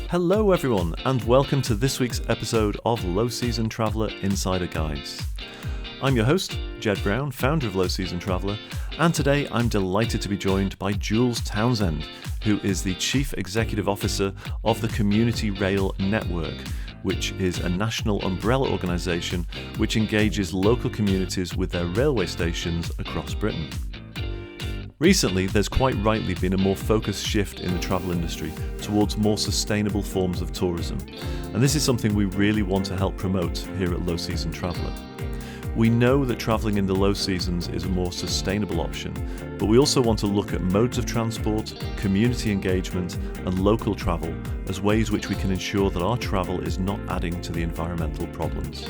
Hello everyone, and welcome to this week's episode of Low Season Traveller Insider Guides. I'm your host, Jed Brown, founder of Low Season Traveller, and today I'm delighted to be joined by Jules Townsend, who is the Chief Executive Officer of the Community Rail Network, which is a national umbrella organisation which engages local communities with their railway stations across Britain. Recently, there's quite rightly been a more focused shift in the travel industry towards more sustainable forms of tourism, and this is something we really want to help promote here at Low Season Traveller. We know that travelling in the low seasons is a more sustainable option, but we also want to look at modes of transport, community engagement and local travel as ways which we can ensure that our travel is not adding to the environmental problems.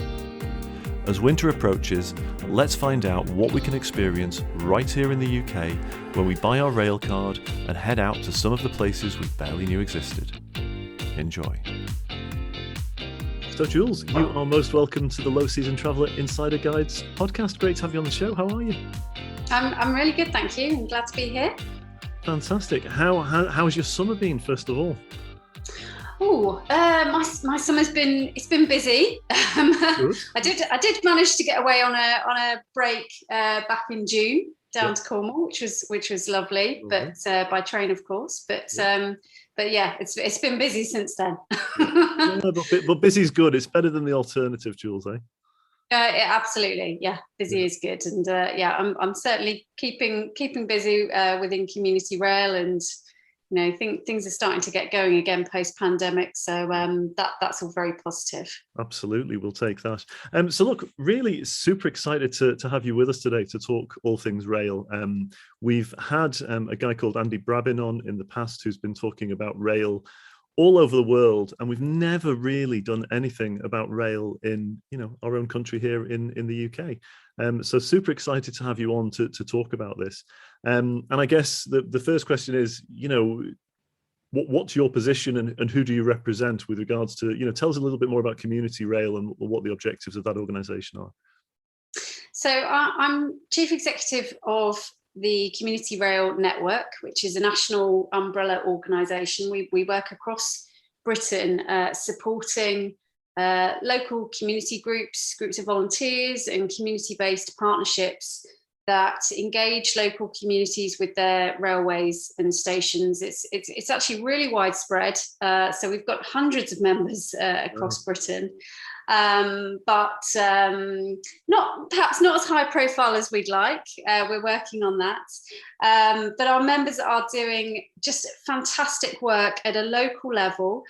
As winter approaches, let's find out what we can experience right here in the UK when we buy our railcard and head out to some of the places we barely knew existed. Enjoy. So Jules, you are most welcome to the Low Season Traveller Insider Guides podcast. Great to have you on the show. How are you? I'm really good, thank you. I'm glad to be here. Fantastic. How's your summer been, first of all? My summer's been busy. I did manage to get away on a break back in June down to Cornwall, which was lovely, but by train, of course. But yeah, it's been busy since then. but busy's good. It's better than the alternative, Jules, eh? Yeah, absolutely. Yeah, busy is good, and I'm certainly keeping busy within community rail, and things are starting to get going again post-pandemic, so that's all very positive. Absolutely, we'll take that. So look, really super excited to have you with us today to talk all things rail. We've had a guy called Andy Brabin on in the past who's been talking about rail all over the world, and we've never really done anything about rail in our own country here in the UK. So super excited to have you on to talk about this. And I guess the first question is, what's your position and who do you represent with regards to, tell us a little bit more about Community Rail and what the objectives of that organisation are. So I'm Chief Executive of the Community Rail Network, which is a national umbrella organisation. We work across Britain supporting local community groups of volunteers and community-based partnerships that engage local communities with their railways and stations. It's actually really widespread. So we've got hundreds of members across Britain, but perhaps not as high profile as we'd like. We're working on that. But our members are doing just fantastic work at a local level,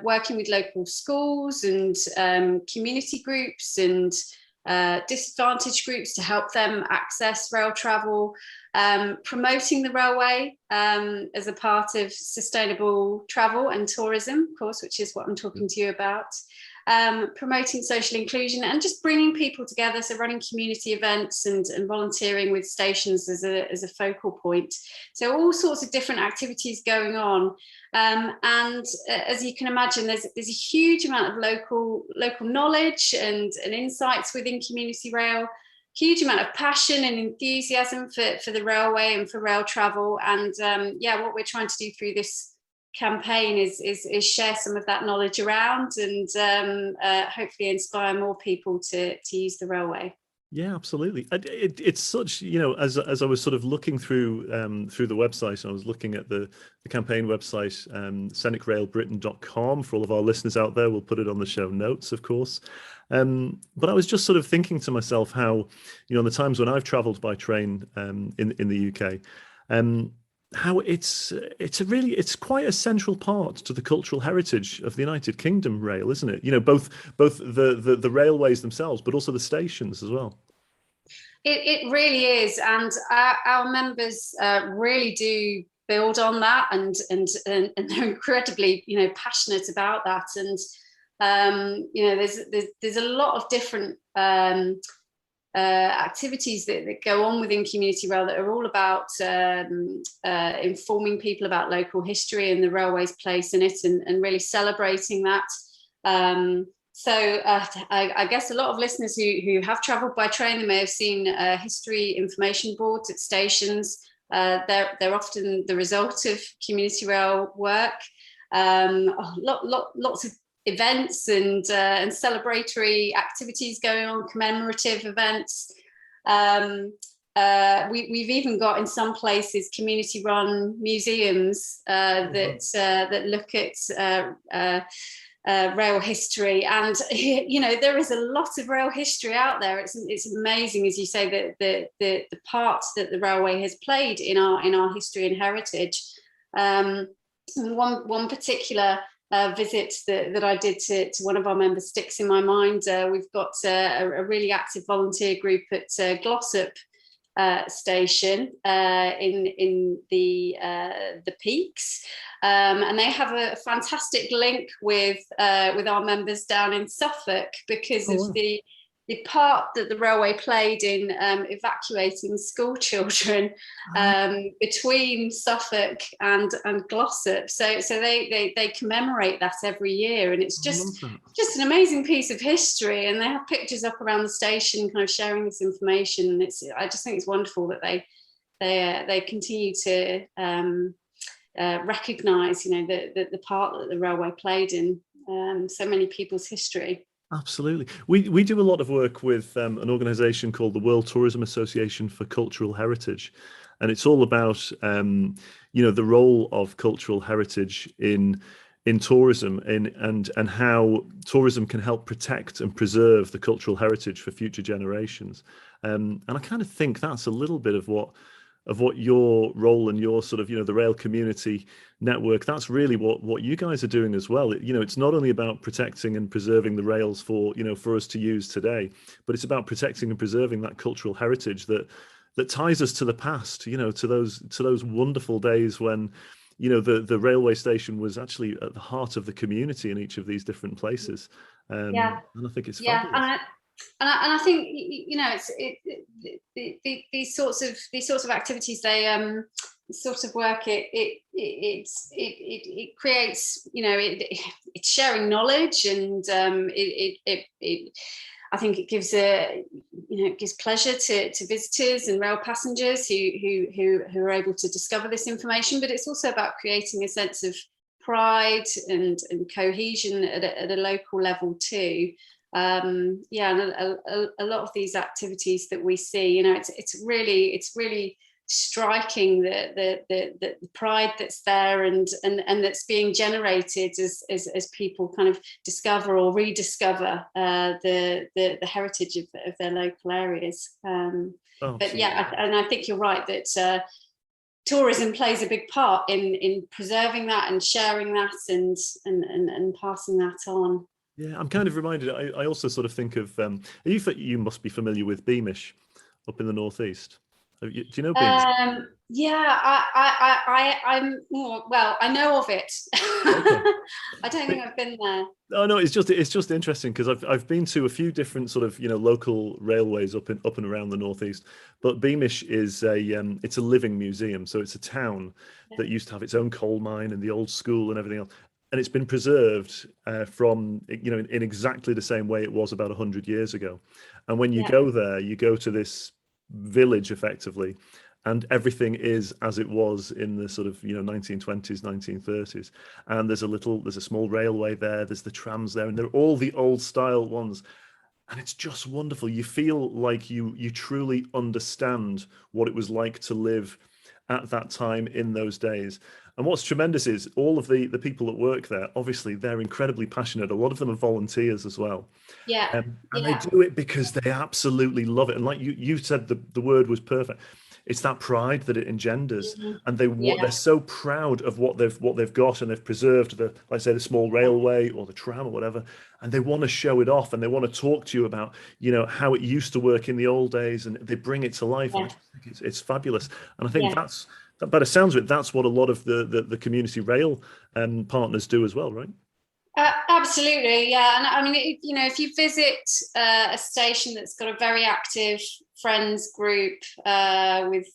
working with local schools and community groups and disadvantaged groups to help them access rail travel, promoting the railway as a part of sustainable travel and tourism, of course, which is what I'm talking to you about. Promoting social inclusion and just bringing people together, so running community events and volunteering with stations as a focal point. So all sorts of different activities going on, and as you can imagine, there's a huge amount of local knowledge and insights within community rail, huge amount of passion and enthusiasm for the railway and for rail travel, and what we're trying to do through this campaign is share some of that knowledge around and hopefully inspire more people to use the railway. Yeah, absolutely. It's such, as I was sort of looking through the website, and I was looking at the campaign website, scenicrailbritain.com, for all of our listeners out there. We'll put it on the show notes, of course. But I was just sort of thinking to myself how, in the times when I've travelled by train in the UK, how it's quite a central part to the cultural heritage of the United Kingdom rail, isn't it? Both the railways themselves, but also the stations as well. It really is, and our members really do build on that, and they're incredibly passionate about that, and there's a lot of different activities that go on within community rail that are all about informing people about local history and the railway's place in it, and really celebrating that. So I guess a lot of listeners who have travelled by train, they may have seen history information boards at stations. They're often the result of community rail work. Lots of events and celebratory activities going on, commemorative events. We've even got, in some places, community-run museums that look at rail history, and there is a lot of rail history out there. It's amazing, as you say, that the part that the railway has played in our history and heritage. One particular visit that I did to one of our members sticks in my mind. We've got a really active volunteer group at Glossop station in the Peaks, and they have a fantastic link with our members down in Suffolk because of the part that the railway played in evacuating school children between Suffolk and Glossop. So they commemorate that every year, and it's just an amazing piece of history. And they have pictures up around the station, kind of sharing this information. And I just think it's wonderful that they continue to recognise, the part that the railway played in so many people's history. Absolutely. We do a lot of work with an organisation called the World Tourism Association for Cultural Heritage. And it's all about, the role of cultural heritage in tourism and how tourism can help protect and preserve the cultural heritage for future generations. And I kind of think that's a little bit of what your role and your sort of, the rail community network, that's really what you guys are doing as well. It's not only about protecting and preserving the rails for us to use today, but it's about protecting and preserving that cultural heritage that ties us to the past, to those wonderful days when, the railway station was actually at the heart of the community in each of these different places. And I think it's fabulous. And I think these sorts of activities, they sort of work. It creates, it's sharing knowledge, and I think it gives it gives pleasure to visitors and rail passengers who are able to discover this information. But it's also about creating a sense of pride and cohesion at a local level too. And a lot of these activities that we see, it's really striking the pride that's there and that's being generated as people kind of discover or rediscover the heritage of their local areas. But and I think you're right that tourism plays a big part in preserving that and sharing that and passing that on. Yeah, I'm kind of reminded. I also sort of think of. You must be familiar with Beamish, up in the northeast. Do you know Beamish? I'm well. I know of it. Okay. I don't think I've been there. Oh no, it's just interesting because I've been to a few different sort of local railways up and around the northeast. But Beamish is it's a living museum, so it's a town that used to have its own coal mine and the old school and everything else. And it's been preserved from, in exactly the same way it was about 100 years ago. And when you go there, you go to this village effectively, and everything is as it was in the sort of 1920s, 1930s. And there's a small railway there. There's the trams there, and they're all the old style ones. And it's just wonderful. You feel like you truly understand what it was like to live at that time in those days. And what's tremendous is all of the people that work there, obviously they're incredibly passionate. A lot of them are volunteers as well. And they do it because they absolutely love it. And like you said, the word was perfect. It's that pride that it engenders. And they're so proud of what they've got, and they've preserved the small railway or the tram or whatever. And they want to show it off, and they want to talk to you about, how it used to work in the old days, and they bring it to life. I think it's fabulous. And I think by the sounds of it, that's what a lot of the community rail partners do as well, right? Absolutely, yeah. And I mean, if you visit a station that's got a very active friends group with,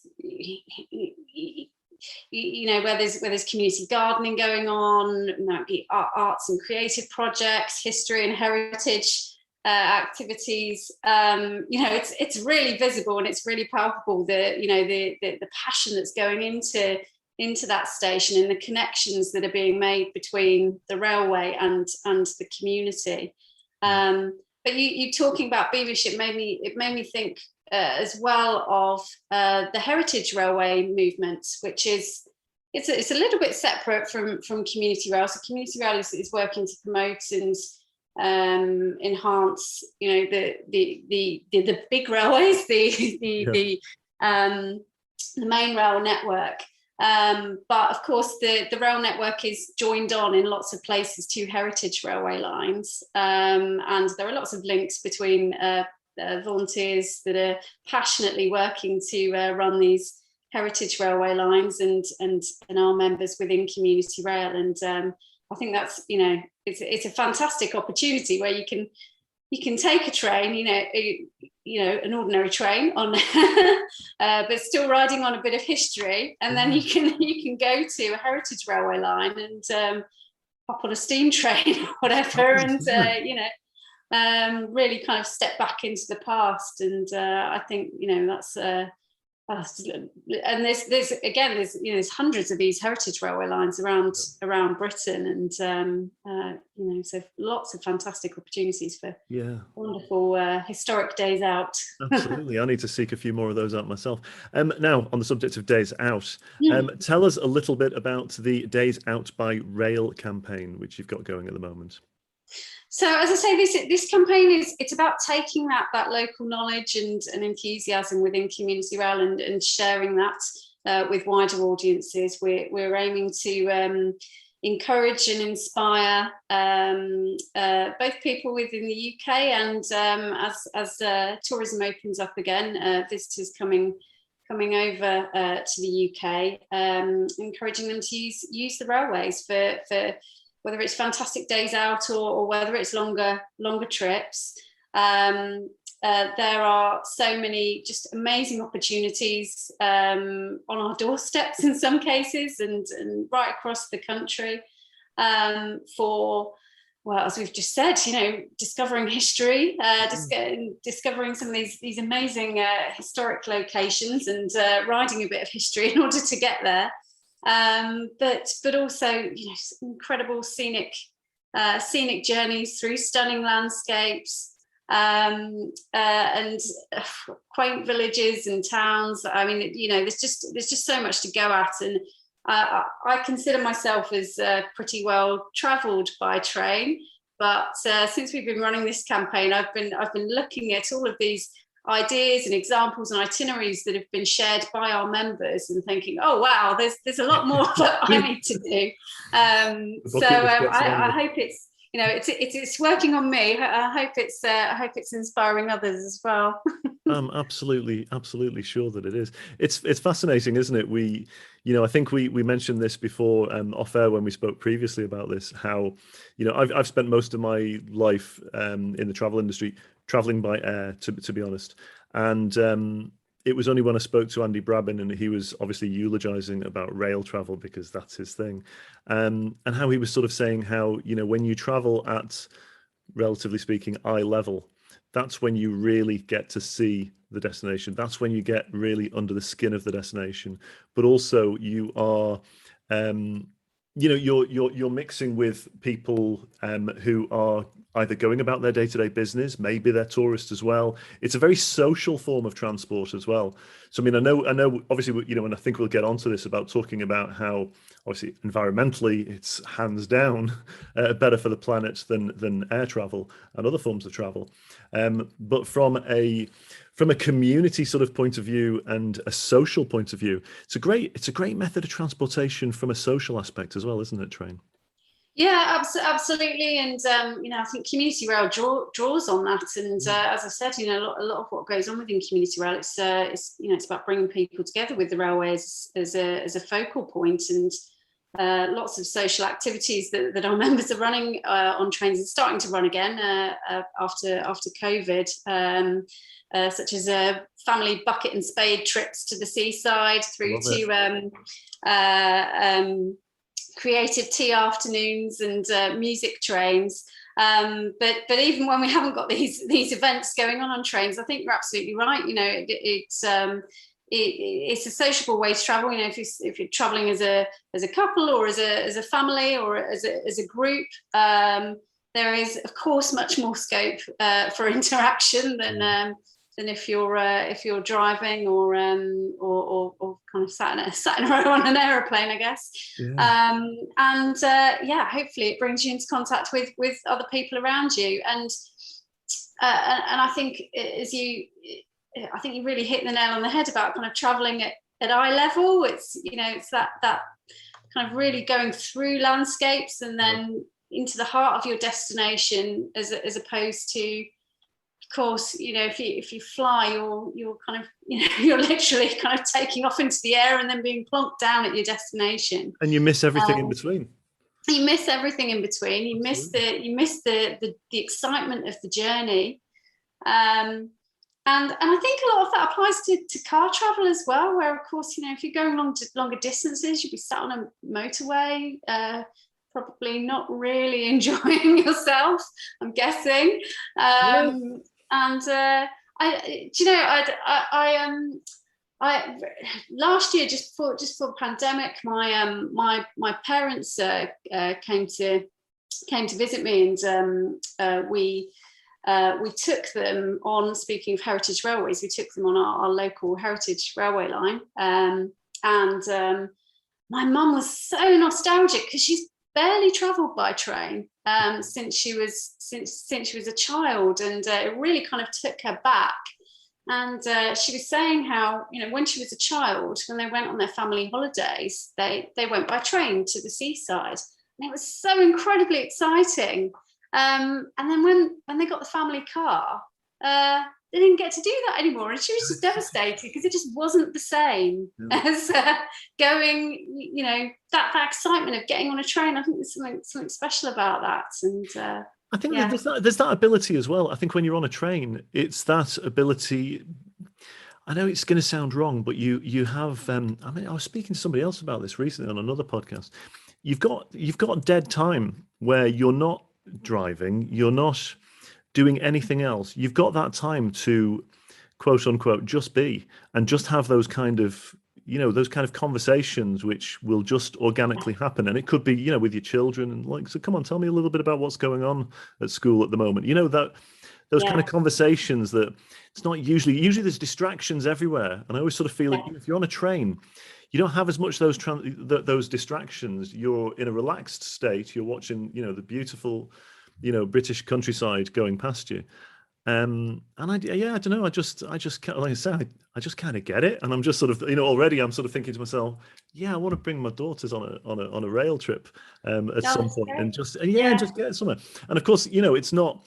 where there's community gardening going on, might be arts and creative projects, history and heritage activities, it's really visible and it's really palpable, the passion that's going into into that station and the connections that are being made between the railway and the community. But you talking about Beamish, it made me think as well of the heritage railway movement, which is it's a little bit separate from community rail. So community rail is working to promote and enhance, the big railways, the main rail network. But of course, the rail network is joined on in lots of places to heritage railway lines, and there are lots of links between volunteers that are passionately working to run these heritage railway lines and our members within community rail. And I think that's, it's a fantastic opportunity where you can take a train, an ordinary train on, but still riding on a bit of history, and then you can go to a heritage railway line and hop on a steam train or whatever, and really kind of step back into the past. And I think that's. And there's hundreds of these heritage railway lines around Britain, and so lots of fantastic opportunities for wonderful historic days out. Absolutely, I need to seek a few more of those out myself. Now, on the subject of days out, tell us a little bit about the Days Out by Rail campaign, which you've got going at the moment. So, as I say, this campaign it's about taking that local knowledge and enthusiasm within community rail and sharing that with wider audiences. We're aiming to encourage and inspire both people within the UK and as tourism opens up again, visitors coming over to the UK, encouraging them to use the railways for whether it's fantastic days out or whether it's longer trips. There are so many just amazing opportunities on our doorsteps in some cases and right across the country for, well, as we've just said, discovering history, discovering some of these amazing historic locations and riding a bit of history in order to get there. But also, incredible scenic journeys through stunning landscapes and quaint villages and towns. I mean, there's just so much to go at, and I consider myself as pretty well travelled by train. But since we've been running this campaign, I've been looking at all of these ideas and examples and itineraries that have been shared by our members and thinking, oh wow, there's a lot more that I need to do. I hope it's it's working on me. I hope it's inspiring others as well. I'm absolutely sure that it is. It's fascinating, isn't it? I think we mentioned this before off air when we spoke previously about this, how I've spent most of my life in the travel industry traveling by air, to be honest, and it was only when I spoke to Andy Brabin, and he was obviously eulogizing about rail travel because that's his thing, and how he was sort of saying how when you travel at, relatively speaking, eye level, that's when you really get to see the destination. That's when you get really under the skin of the destination. But also you are, you're mixing with people who are either going about their day-to-day business, maybe they're tourists as well. It's a very social form of transport as well. So, I mean, I know, obviously, and I think we'll get onto this about talking about how, obviously, environmentally, it's hands down better for the planet than air travel and other forms of travel. But from a community sort of point of view and a social point of view, it's a great method of transportation from a social aspect as well, isn't it, train? Yeah, absolutely, and I think community rail draws on that, and as I said, a lot of what goes on within community rail, it's about bringing people together with the railways as a focal point, and lots of social activities that our members are running on trains and starting to run again after COVID, such as family bucket and spade trips to the seaside, through to creative tea afternoons and music trains. But even when we haven't got these events going on trains, I think you're absolutely right. it's a sociable way to travel. You know, if you're traveling as a couple, or as a family, or as a group, there is of course much more scope for interaction than if you're driving or kind of sat in a row on an aeroplane, I guess. Hopefully it brings you into contact with other people around you, and I think I think you really hit the nail on the head about kind of traveling at eye level. It's, you know, it's that kind of really going through landscapes and then into the heart of your destination, as opposed to, of course, you know, if you fly, you're kind of, you know, you're literally kind of taking off into the air and then being plonked down at your destination, and you miss everything in between. You miss everything in between. You miss the excitement of the journey. And I think a lot of that applies to car travel as well, where, of course, you know, if you're going longer distances, you'll be sat on a motorway, probably not really enjoying yourself, I'm guessing. Last year, just before the pandemic, my parents came to visit me, and we took them on, speaking of heritage railways, we took them on our local heritage railway line. My mum was so nostalgic because she's barely travelled by train since she was a child, and it really kind of took her back. And she was saying how, you know, when she was a child, when they went on their family holidays, they went by train to the seaside, and it was so incredibly exciting. And then when they got the family car, they didn't get to do that anymore, and she was just devastated because it just wasn't the same as going. You know, that excitement of getting on a train. I think there's something special about that, and I think there's that ability as well. I think when you're on a train, it's that ability. I know it's going to sound wrong, but you have. I mean, I was speaking to somebody else about this recently on another podcast. You've got dead time where you're not driving, you're not doing anything else. You've got that time to, quote unquote, just be, and just have those kind of, you know, those kind of conversations which will just organically happen. And it could be, you know, with your children, and like, so come on, tell me a little bit about what's going on at school at the moment. You know, that those kind of conversations that it's not usually there's distractions everywhere. And I always sort of feel like if you're on a train, you don't have as much those distractions. You're in a relaxed state. You're watching, you know, the beautiful, you know, British countryside going past you. And I don't know. I just like I said, I just kind of get it. And I'm just sort of, you know, already I'm sort of thinking to myself, yeah, I want to bring my daughters on a rail trip at some point, and just get somewhere. And of course, you know, it's not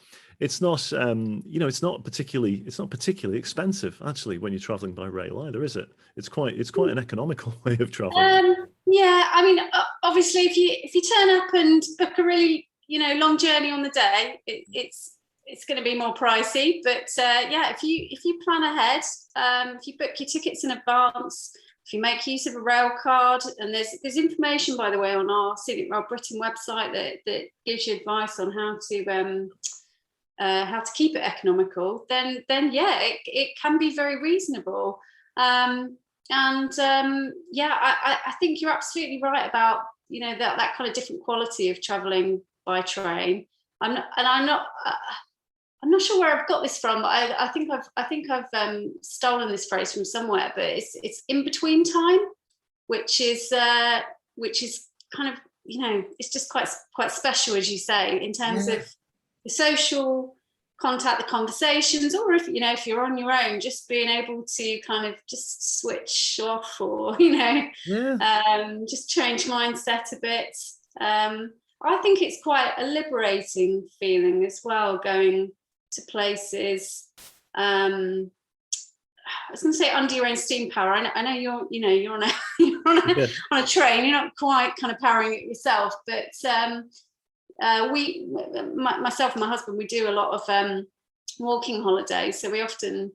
particularly expensive actually when you're traveling by rail either, is it? It's quite an economical way of traveling. I mean, obviously, if you turn up and book a really, you know, long journey on the day, it's going to be more pricey. But if you plan ahead, if you book your tickets in advance, if you make use of a rail card, and there's information, by the way, on our Scenic Rail Britain website that gives you advice on how to keep it economical, then it can be very reasonable. I think you're absolutely right about, you know, that kind of different quality of traveling by train. I'm not sure where I've got this from, but I think I've stolen this phrase from somewhere, but it's in between time, which is kind of, you know, it's just quite special, as you say, in terms of the social contact, the conversations, or if you're on your own, just being able to kind of just switch off, or, you know, just change mindset a bit. I think it's quite a liberating feeling as well, going to places. I was going to say under your own steam power. I know you're on a train. You're not quite kind of powering it yourself, but myself and my husband, we do a lot of walking holidays, so we often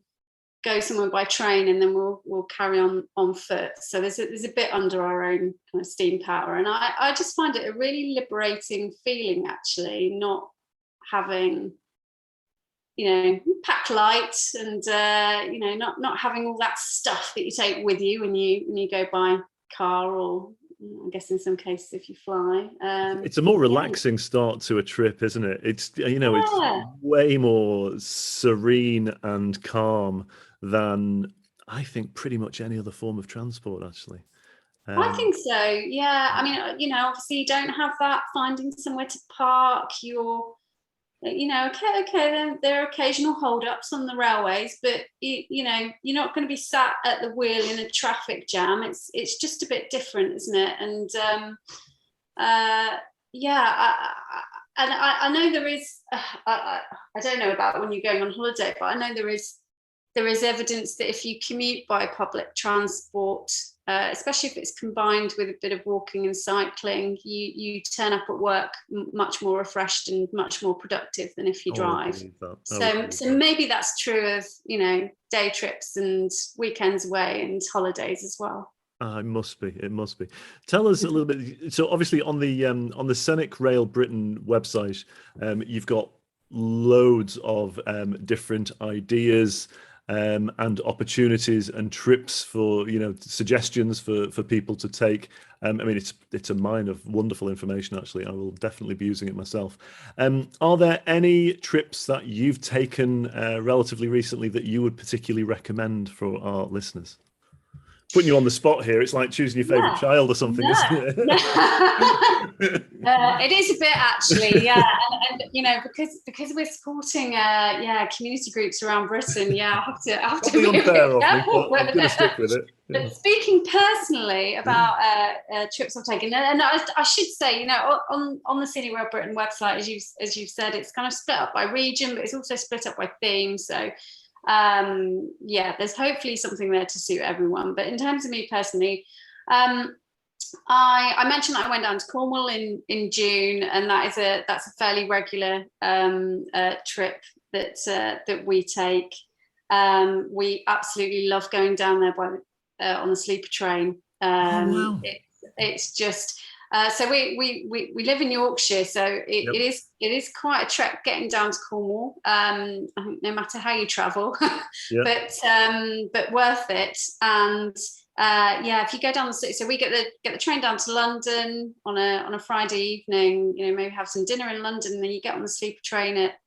go somewhere by train and then we'll carry on foot. So there's a bit under our own kind of steam power, and I just find it a really liberating feeling, actually, not having pack light and not having all that stuff that you take with you when you go by car, or I guess in some cases if you fly. It's a more relaxing start to a trip, isn't it? It's it's way more serene and calm than I think pretty much any other form of transport, actually. I think so. Yeah. I mean, obviously you don't have that finding somewhere to park. You're then there are occasional hold-ups on the railways, but you're not going to be sat at the wheel in a traffic jam. It's just a bit different, isn't it? And I know there is. I don't know about when you're going on holiday, but I know there is evidence that if you commute by public transport, especially if it's combined with a bit of walking and cycling, you turn up at work much more refreshed and much more productive than if you drive. So maybe that's true of day trips and weekends away and holidays as well. It must be. Tell us a little bit. So obviously on the Scenic Rail Britain website, you've got loads of different ideas and opportunities and trips for suggestions for people to take. I mean, it's a mine of wonderful information. Actually, I will definitely be using it myself. Are there any trips that you've taken relatively recently that you would particularly recommend for our listeners? Putting you on the spot here, it's like choosing your favourite child or something, isn't it? It is a bit, actually, yeah. And because we're supporting community groups around Britain, I have to be unfair of me, but I'm going to stick with it. But speaking personally about trips I've taken, and I should say, on the Scenic Rail Britain website, as you've said, it's kind of split up by region, but it's also split up by theme. So there's hopefully something there to suit everyone. But in terms of me personally, I mentioned that I went down to Cornwall in June, and that's a fairly regular trip that we take. We absolutely love going down there on the sleeper train. Wow. It's just so we live in Yorkshire, so it is quite a trek getting down to Cornwall. I think no matter how you travel, but worth it. And if you go down so we get the train down to London on a Friday evening. Maybe have some dinner in London, and then you get on the sleeper train at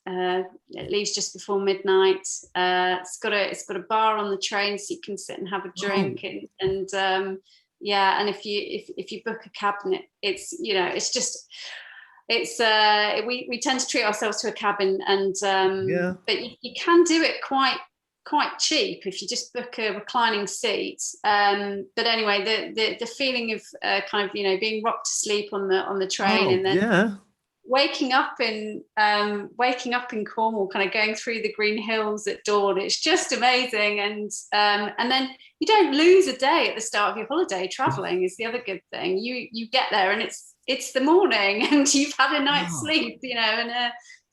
it leaves just before midnight. It's got a bar on the train, so you can sit and have a drink. And if you book a cabin, we tend to treat ourselves to a cabin, and but you can do it quite cheap if you just book a reclining seat. But anyway, the feeling of kind of being rocked to sleep on the train, and then waking up in Cornwall, kind of going through the green hills at dawn. It's just amazing. And then you don't lose a day at the start of your holiday. Traveling is the other good thing. You get there and it's the morning and you've had a night's sleep,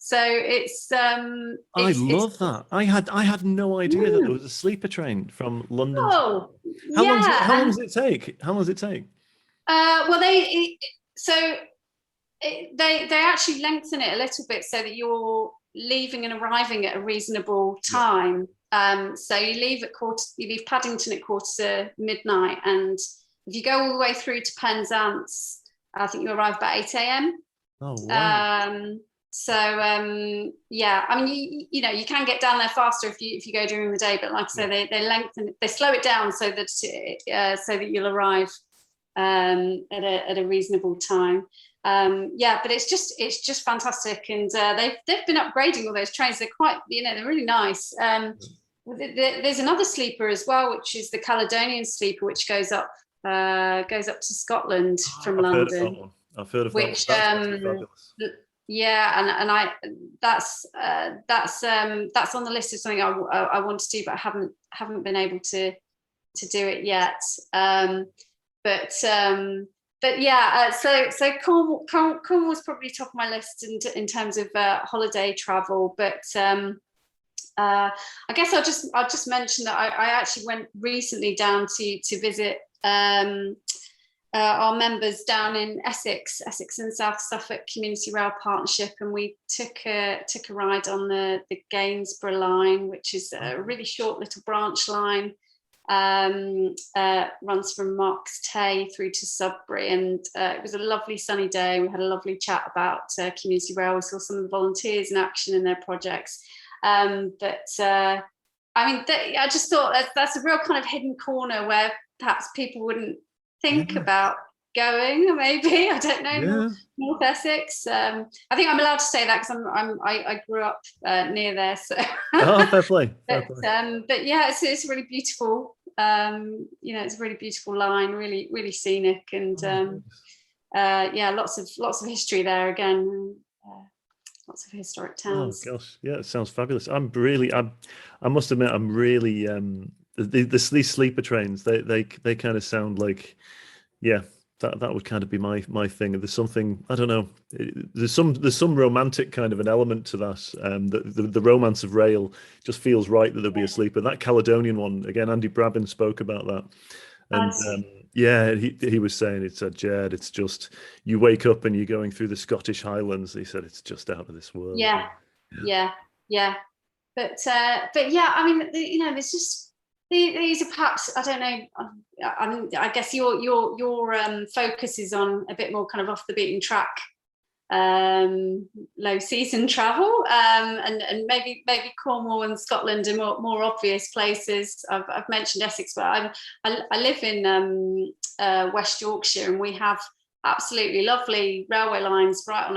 so it's I love that. I had no idea that there was a sleeper train from London. How long does it take? They actually lengthen it a little bit so that you're leaving and arriving at a reasonable time. So you leave Paddington at midnight, and if you go all the way through to Penzance, I think you arrive about 8 a.m. Oh wow. I mean, you can get down there faster if you go during the day, but like I say, they slow it down so that you'll arrive at a reasonable time. But it's just fantastic, and they've been upgrading all those trains. They're quite, they're really nice. There's another sleeper as well, which is the Caledonian Sleeper, which goes up to Scotland from London. I've heard of which, that. That's fabulous. And that's on the list of something I want to do, but I haven't been able to do it yet. So Cornwall's probably top of my list in terms of holiday travel. But I guess I'll just mention that I actually went recently down to visit our members down in Essex and South Suffolk Community Rail Partnership, and we took a ride on the Gainsborough line, which is a really short little branch line. Runs from Marks Tay through to Sudbury, and it was a lovely sunny day. We had a lovely chat about community rail. We saw some of the volunteers in action in their projects. I just thought that's a real kind of hidden corner where perhaps people wouldn't think about going, maybe. I don't know. North Essex. I think I'm allowed to say that because I grew up near there. So fair play. But yeah, it's really beautiful. It's a really beautiful line, really, really scenic, and lots of history there again. Lots of historic towns. Oh gosh, yeah, it sounds fabulous. I must admit, I'm really these sleeper trains. They kind of sound like, yeah, that would kind of be my thing. There's something, I don't know. There's some romantic kind of an element to that. The romance of rail just feels right that there'll be a sleeper. That Caledonian one again. Andy Brabin spoke about that, and he was saying, it said, Jed, it's just, you wake up and you're going through the Scottish Highlands. He said it's just out of this world. Yeah. But yeah, I mean, there's just. These are perhaps, I don't know. I guess your focus is on a bit more kind of off the beaten track, low season travel, and maybe Cornwall and Scotland are more obvious places. I've mentioned Essex, but I live in West Yorkshire, and we have absolutely lovely railway lines right on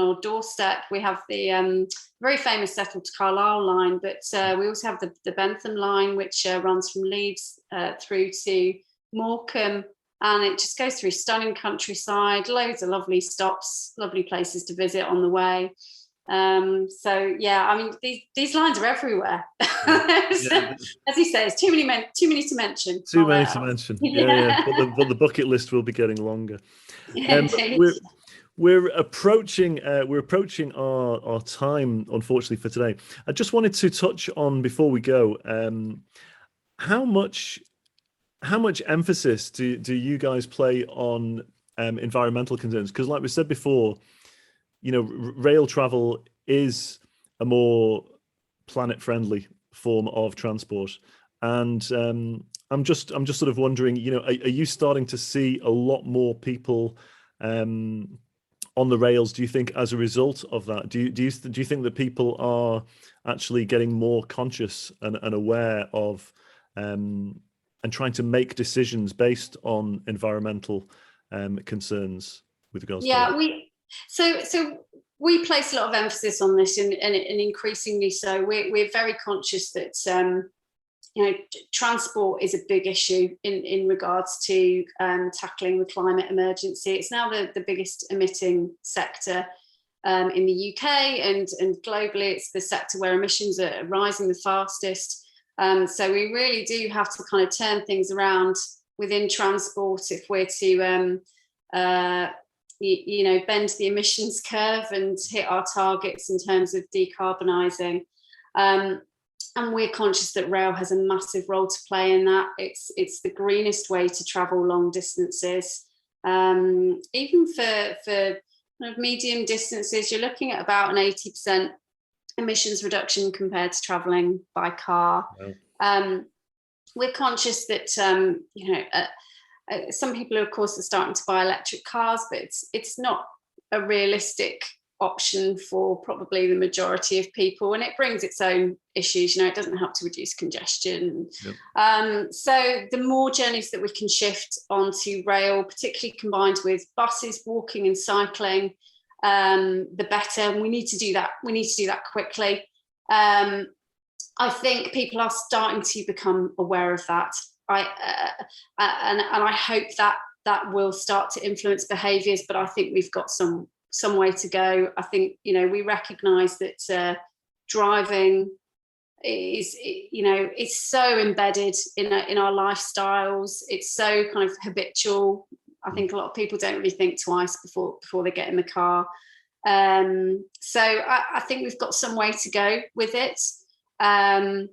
our doorstep. We have the very famous Settle to Carlisle line, but we also have the Bentham line, which runs from Leeds through to Morecambe, and it just goes through stunning countryside, loads of lovely stops, lovely places to visit on the way. So yeah, I mean, these lines are everywhere. So, as you say, it's too many to mention. Too many to mention. Yeah. But the bucket list will be getting longer. We're approaching our time, unfortunately, for today. I just wanted to touch on, before we go, how much emphasis do you guys play on environmental concerns? Because, like we said before, rail travel is a more planet-friendly form of transport, and I'm just sort of wondering, are you starting to see a lot more people on the rails, do you think, as a result of that? Do you think that people are actually getting more conscious and aware of and trying to make decisions based on environmental concerns with regards to that? We place a lot of emphasis on this, and increasingly so. We're very conscious that transport is a big issue in regards to tackling the climate emergency. It's now the biggest emitting sector in the UK, and globally it's the sector where emissions are rising the fastest. So we really do have to kind of turn things around within transport if we're to bend the emissions curve and hit our targets in terms of decarbonising. And we're conscious that rail has a massive role to play in that. It's the greenest way to travel long distances. Even for kind of medium distances, you're looking at about an 80% emissions reduction compared to travelling by car. Wow. We're conscious that some people, of course, are starting to buy electric cars, but it's not a realistic option for probably the majority of people, and it brings its own issues. It doesn't help to reduce congestion. Yep. So the more journeys that we can shift onto rail, particularly combined with buses, walking and cycling, the better. And we need to do that. We need to do that quickly. I think people are starting to become aware of that. And I hope that will start to influence behaviours, but I think we've got some way to go. I think we recognise that driving is it's so embedded in our lifestyles. It's so kind of habitual. I think a lot of people don't really think twice before they get in the car. So I think we've got some way to go with it. And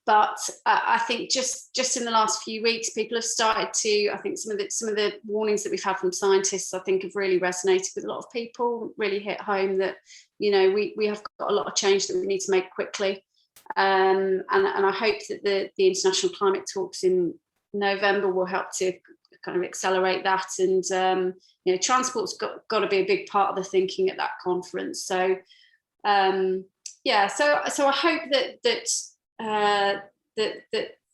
But I think just in the last few weeks, people have started to. I think some of the warnings that we've had from scientists, I think, have really resonated with a lot of people. Really hit home that we have got a lot of change that we need to make quickly. And I hope that the international climate talks in November will help to kind of accelerate that. And transport's got to be a big part of the thinking at that conference. So so I hope that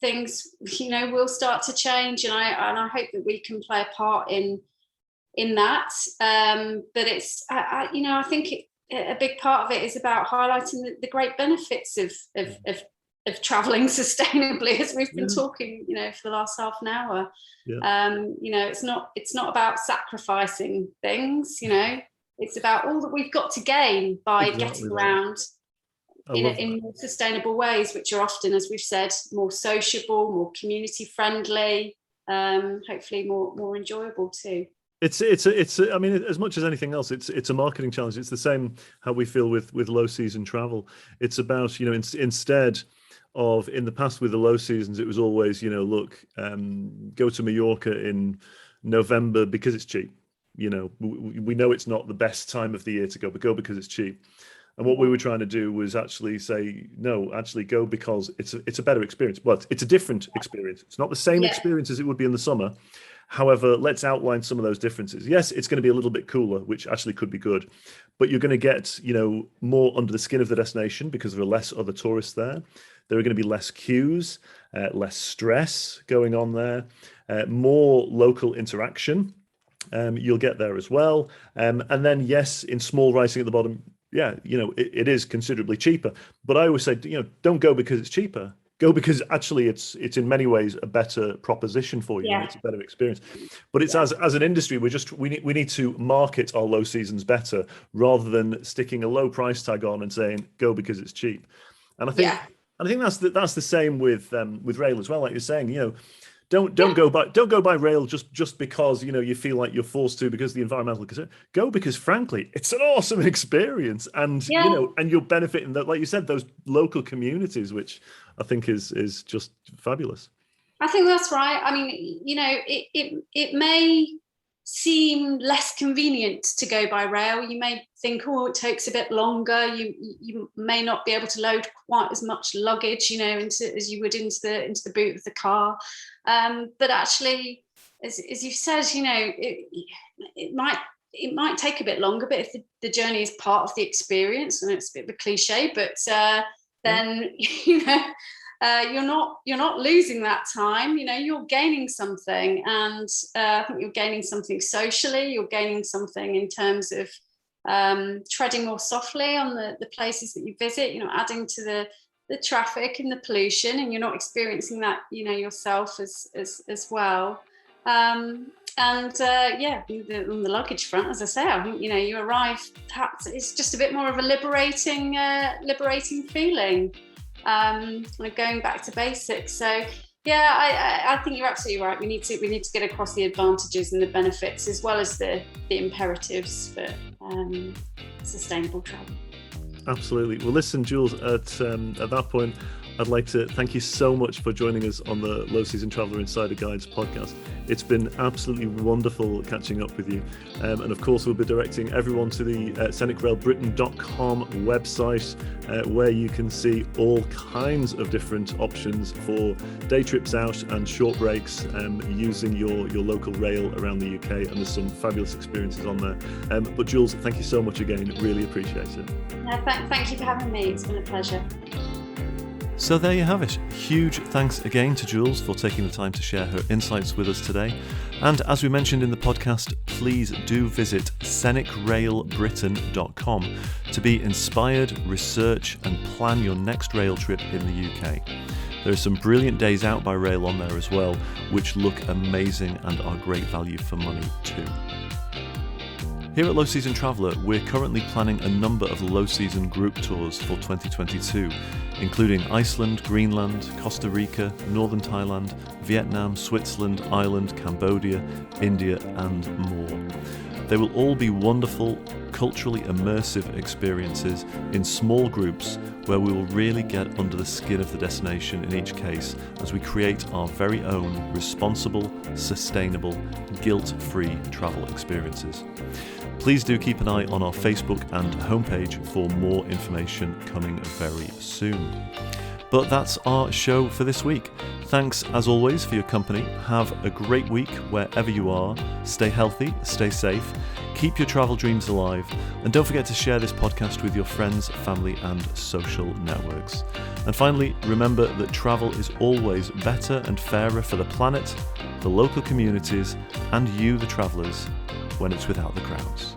things will start to change, and I hope that we can play a part in that. But it's I think a big part of it is about highlighting the great benefits of traveling sustainably, as we've been talking for the last half an hour. It's not about sacrificing things. It's about all that we've got to gain by getting around in more sustainable ways, which are often, as we've said, more sociable, more community friendly, hopefully more enjoyable too. It's I mean, as much as anything else, it's a marketing challenge. It's the same how we feel with low season travel. It's about, instead of, in the past with the low seasons, it was always, look, go to Mallorca in November because it's cheap. We know it's not the best time of the year to go, but go because it's cheap. And what we were trying to do was actually say, no, actually go because it's a better experience. But it's a different experience. It's not the same experience as it would be in the summer. However, let's outline some of those differences. Yes, it's going to be a little bit cooler, which actually could be good, but you're going to get, more under the skin of the destination because there are less other tourists there. There are going to be less queues, less stress going on there, more local interaction. You'll get there as well. And then, yes, in small writing at the bottom, it is considerably cheaper. But I always say, don't go because it's cheaper. Go because actually it's in many ways a better proposition for you. It's a better experience. But it's as an industry, we need to market our low seasons better rather than sticking a low price tag on and saying go because it's cheap. And I think that's the same with rail as well. Like you're saying, don't go by rail just because you feel like you're forced to because of the environmental concern. Go because frankly it's an awesome experience, and and you're benefiting that, like you said, those local communities, which I think is just fabulous. I think that's right. I mean, it may seem less convenient to go by rail. You may think, it takes a bit longer. You may not be able to load quite as much luggage, as you would into the boot of the car. But actually, as you said, it might take a bit longer. But if the journey is part of the experience, and it's a bit of a cliche, but then you're not losing that time. You're gaining something, and I think you're gaining something socially. You're gaining something in terms of treading more softly on the places that you visit. You're not adding to the traffic and the pollution, and you're not experiencing that yourself as well. On the luggage front, as I say, I think you arrive. Perhaps it's just a bit more of a liberating feeling. Going back to basics. So I think you're absolutely right. We need to get across the advantages and the benefits, as well as the imperatives for sustainable travel. Absolutely. Well, listen, Jules, at that point, I'd like to thank you so much for joining us on the Low Season Traveller Insider Guides podcast. It's been absolutely wonderful catching up with you. And of course, we'll be directing everyone to the scenicrailbritain.com website, where you can see all kinds of different options for day trips out and short breaks using your local rail around the UK. And there's some fabulous experiences on there. But Jules, thank you so much again. Really appreciate it. Thank you for having me. It's been a pleasure. So there you have it. Huge thanks again to Jules for taking the time to share her insights with us today. And as we mentioned in the podcast, please do visit scenicrailbritain.com to be inspired, research and plan your next rail trip in the UK. There are some brilliant days out by rail on there as well, which look amazing and are great value for money too. Here at Low Season Traveller, we're currently planning a number of low season group tours for 2022, including Iceland, Greenland, Costa Rica, Northern Thailand, Vietnam, Switzerland, Ireland, Cambodia, India and more. They will all be wonderful, culturally immersive experiences in small groups where we will really get under the skin of the destination in each case as we create our very own responsible, sustainable, guilt-free travel experiences. Please do keep an eye on our Facebook and homepage for more information coming very soon. But that's our show for this week. Thanks as always for your company. Have a great week wherever you are. Stay healthy, stay safe, keep your travel dreams alive, and don't forget to share this podcast with your friends, family, and social networks. And finally, remember that travel is always better and fairer for the planet, the local communities, and you, the travellers, when it's without the crowds.